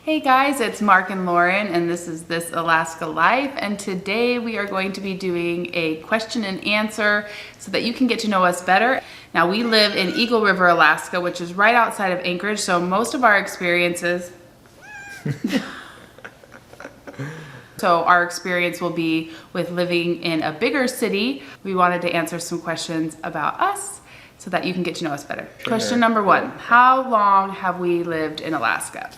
Hey guys, it's Mark and Lauren, and this is This Alaska Life, and today we are going to be doing a question and answer so that you can get to know us better. Now, we live in Eagle River, Alaska, which is right outside of Anchorage, so most of our experiences our experience will be with living in a bigger city. We wanted to answer some questions about us so that you can get to know us better. Question number one, how long have we lived in Alaska?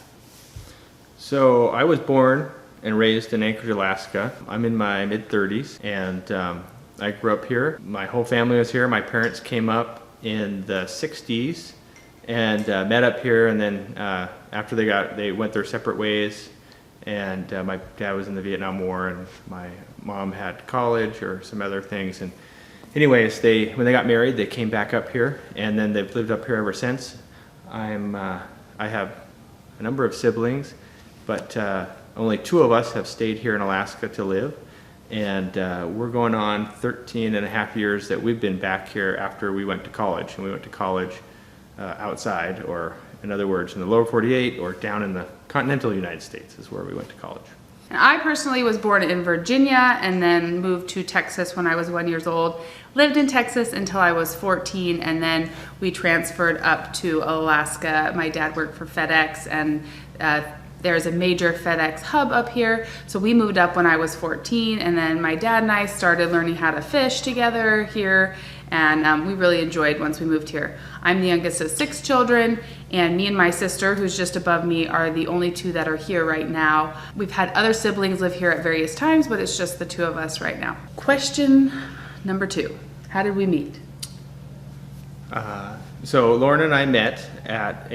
So I was born and raised in Anchorage, Alaska. I'm in my mid-30s, and I grew up here. My whole family was here. My parents came up in the 60s and met up here, and then after they went their separate ways, and my dad was in the Vietnam War, and my mom had college or some other things. And anyways, when they got married, they came back up here, and then they've lived up here ever since. I have a number of siblings, but only two of us have stayed here in Alaska to live, and we're going on 13 and a half years that we've been back here after we went to college. And we went to college outside, or in other words, in the lower 48 or down in the continental United States is where we went to college. And I personally was born in Virginia and then moved to Texas when I was 1 year old. Lived in Texas until I was 14, and then we transferred up to Alaska. My dad worked for FedEx, and there's a major FedEx hub up here. So we moved up when I was 14, and then my dad and I started learning how to fish together here, and we really enjoyed once we moved here. I'm the youngest of 6 children, and me and my sister, who's just above me, are the only two that are here right now. We've had other siblings live here at various times, but it's just the two of us right now. Question number 2, how did we meet? So Lauren and I met at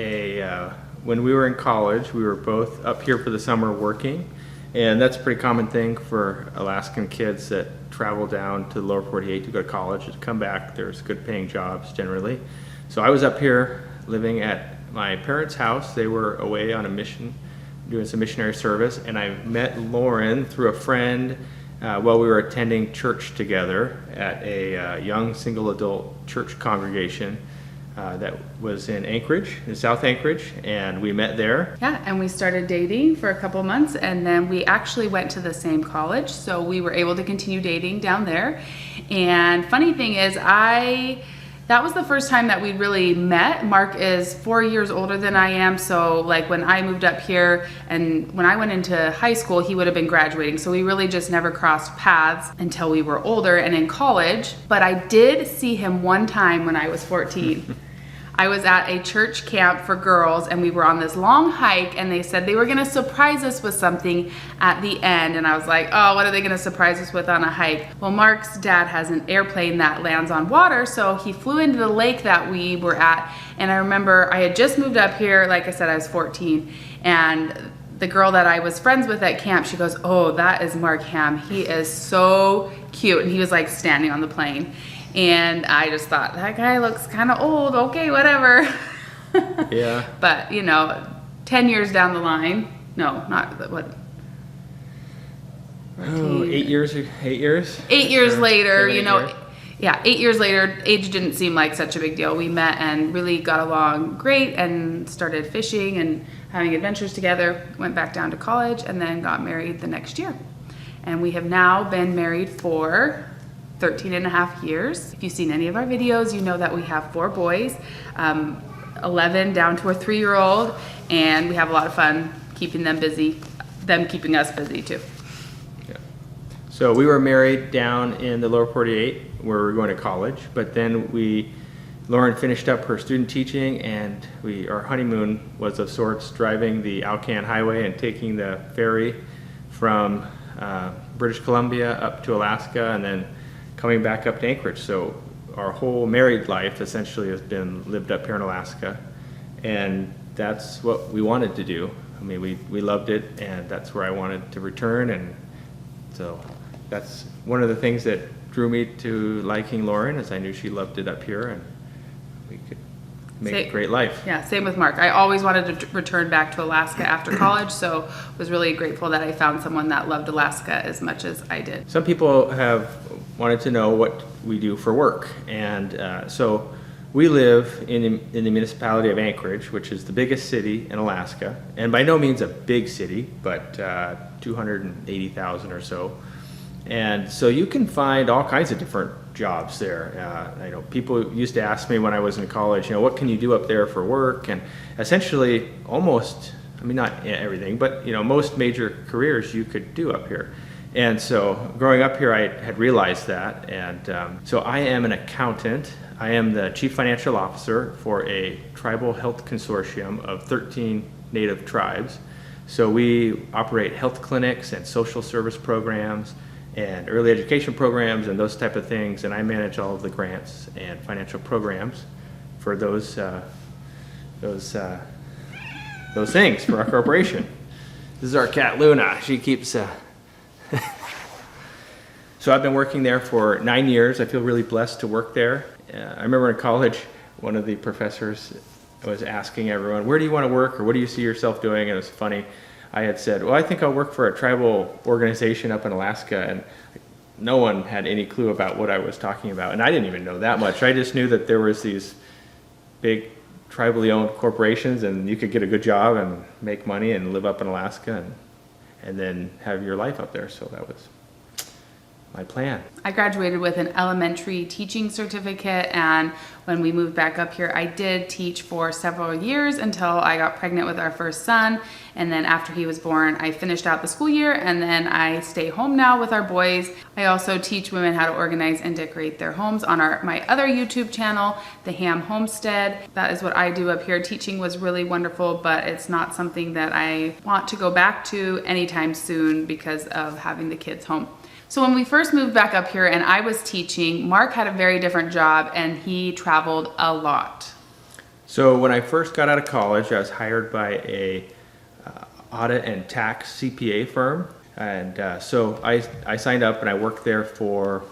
when we were in college. We were both up here for the summer working, and that's a pretty common thing for Alaskan kids that travel down to the lower 48 to go to college. To come back, there's good paying jobs generally. So I was up here living at my parents' house. They were away on a mission, doing some missionary service, and I met Lauren through a friend while we were attending church together at a young single adult church congregation that was in Anchorage, in South Anchorage, and we met there. Yeah, and we started dating for a couple months, and then we actually went to the same college, so we were able to continue dating down there. And funny thing is, that was the first time that we really met. Mark is 4 years older than I am, so like when I moved up here and when I went into high school, he would have been graduating. So we really just never crossed paths until we were older and in college. But I did see him one time when I was 14. I was at a church camp for girls, and we were on this long hike, and they said they were gonna surprise us with something at the end. And I was like, oh, what are they gonna surprise us with on a hike? Well, Mark's dad has an airplane that lands on water, so he flew into the lake that we were at. And I remember I had just moved up here, like I said, I was 14, and the girl that I was friends with at camp, she goes, oh, that is Mark Hamm. He is so cute. And he was like standing on the plane. And I just thought, that guy looks kind of old, okay, whatever. Yeah. But, 10 years down the line, no, not what? 8 years? 8 years? 8 years later, 8 years. Yeah, 8 years later, age didn't seem like such a big deal. We met and really got along great and started fishing and having adventures together, went back down to college, and then got married the next year. And we have now been married for 13 and a half years. If you've seen any of our videos, you know that we have 4 boys, 11 down to a 3-year-old, and we have a lot of fun keeping them busy, them keeping us busy too. Yeah. So we were married down in the lower 48 where we were going to college, but then Lauren finished up her student teaching, and our honeymoon was of sorts, driving the Alaskan highway and taking the ferry from British Columbia up to Alaska, and then coming back up to Anchorage. So our whole married life essentially has been lived up here in Alaska, and that's what we wanted to do. I mean, we loved it, and that's where I wanted to return, and so that's one of the things that drew me to liking Lauren, is I knew she loved it up here, and we could make a great life. Yeah, same with Mark. I always wanted to return back to Alaska after college, so was really grateful that I found someone that loved Alaska as much as I did. Some people have wanted to know what we do for work, and so We live in the municipality of Anchorage, which is the biggest city in Alaska, and by no means a big city, but 280,000 or so. And so you can find all kinds of different jobs there. I know people used to ask me when I was in college, what can you do up there for work? And essentially, almost, not everything, but most major careers you could do up here. And so growing up here, I had realized that. And so I am an accountant. I am the chief financial officer for a tribal health consortium of 13 native tribes. So we operate health clinics and social service programs and early education programs and those type of things. And I manage all of the grants and financial programs for those things for our corporation. This is our cat Luna. She keeps. So I've been working there for 9 years. I feel really blessed to work there. I remember in college, one of the professors was asking everyone, where do you want to work or what do you see yourself doing? And it was funny. I had said, well, I think I'll work for a tribal organization up in Alaska. And no one had any clue about what I was talking about. And I didn't even know that much. I just knew that there was these big tribally owned corporations and you could get a good job and make money and live up in Alaska and then have your life up there. So that was my plan. I graduated with an elementary teaching certificate, and when we moved back up here, I did teach for several years until I got pregnant with our first son. And then after he was born, I finished out the school year, and then I stay home now with our boys. I also teach women how to organize and decorate their homes on my other YouTube channel, the Hamm Homestead. That is what I do up here. Teaching was really wonderful, but it's not something that I want to go back to anytime soon because of having the kids home. So when we first moved back up here and I was teaching, Mark had a very different job and he traveled a lot. So when I first got out of college, I was hired by a audit and tax CPA firm. And so I signed up and I worked there for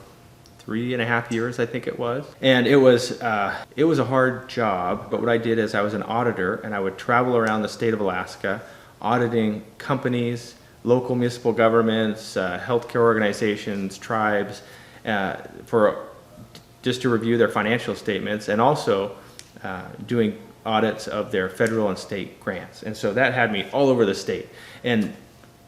3.5 years, I think it was. And it was a hard job, but what I did is I was an auditor and I would travel around the state of Alaska auditing companies, local municipal governments, healthcare organizations, tribes, just to review their financial statements and also doing audits of their federal and state grants. And so that had me all over the state. And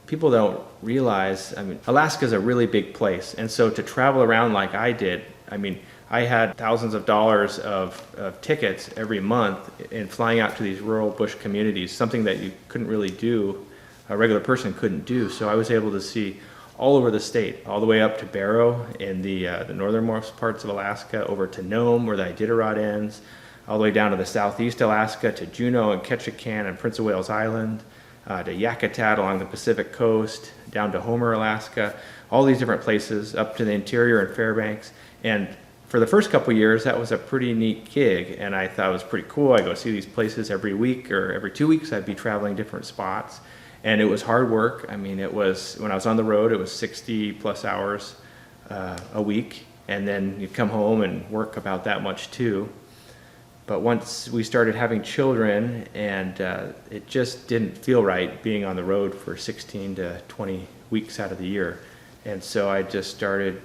people don't realize, Alaska's a really big place. And so to travel around like I did, I had thousands of dollars of tickets every month in flying out to these rural bush communities, something that you couldn't really do, a regular person couldn't do. So I was able to see all over the state, all the way up to Barrow in the northernmost parts of Alaska, over to Nome where the Iditarod ends, all the way down to the southeast Alaska, to Juneau and Ketchikan and Prince of Wales Island, to Yakutat along the Pacific coast, down to Homer, Alaska, all these different places, up to the interior and Fairbanks. And for the first couple of years, that was a pretty neat gig, and I thought it was pretty cool. I go see these places every week or every 2 weeks. I'd be traveling different spots. And it was hard work. It was, when I was on the road, it was 60 plus hours a week. And then you'd come home and work about that much too. But once we started having children, and it just didn't feel right being on the road for 16 to 20 weeks out of the year. And so I just started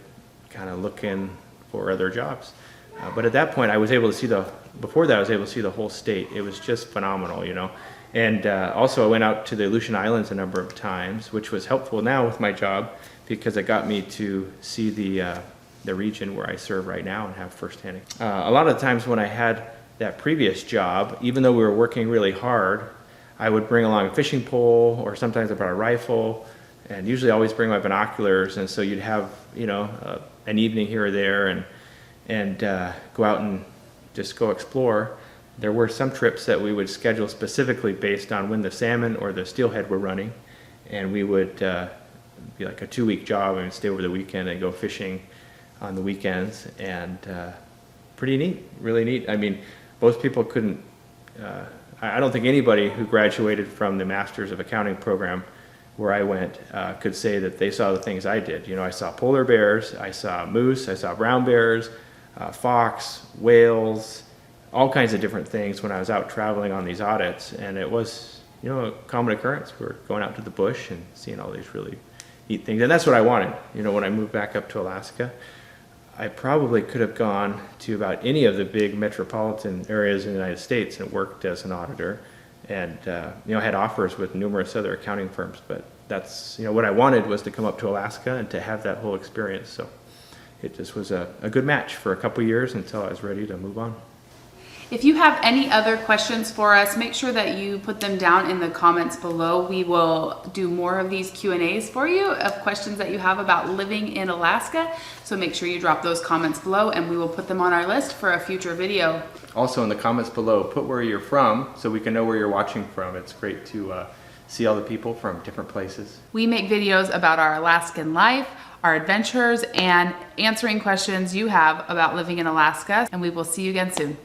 kind of looking for other jobs. But at that point, I was able to see before that, I was able to see the whole state. It was just phenomenal, And also I went out to the Aleutian Islands a number of times, which was helpful now with my job because it got me to see the region where I serve right now and have firsthand. A lot of the times when I had that previous job, even though we were working really hard, I would bring along a fishing pole, or sometimes I brought a rifle, and usually always bring my binoculars. And so you'd have, an evening here or there and go out and just go explore. There were some trips that we would schedule specifically based on when the salmon or the steelhead were running, and we would be like a 2-week job and stay over the weekend and go fishing on the weekends. And pretty neat, really neat. Most people couldn't, I don't think anybody who graduated from the Masters of Accounting program where I went could say that they saw the things I did. I saw polar bears, I saw moose, I saw brown bears, fox, whales, all kinds of different things when I was out traveling on these audits. And it was, a common occurrence. We're going out to the bush and seeing all these really neat things. And that's what I wanted, when I moved back up to Alaska. I probably could have gone to about any of the big metropolitan areas in the United States and worked as an auditor, and had offers with numerous other accounting firms. But that's what I wanted was to come up to Alaska and to have that whole experience. So it just was a good match for a couple years until I was ready to move on. If you have any other questions for us, make sure that you put them down in the comments below. We will do more of these Q&As for you of questions that you have about living in Alaska. So make sure you drop those comments below and we will put them on our list for a future video. Also in the comments below, put where you're from so we can know where you're watching from. It's great to see all the people from different places. We make videos about our Alaskan life, our adventures, and answering questions you have about living in Alaska. And we will see you again soon.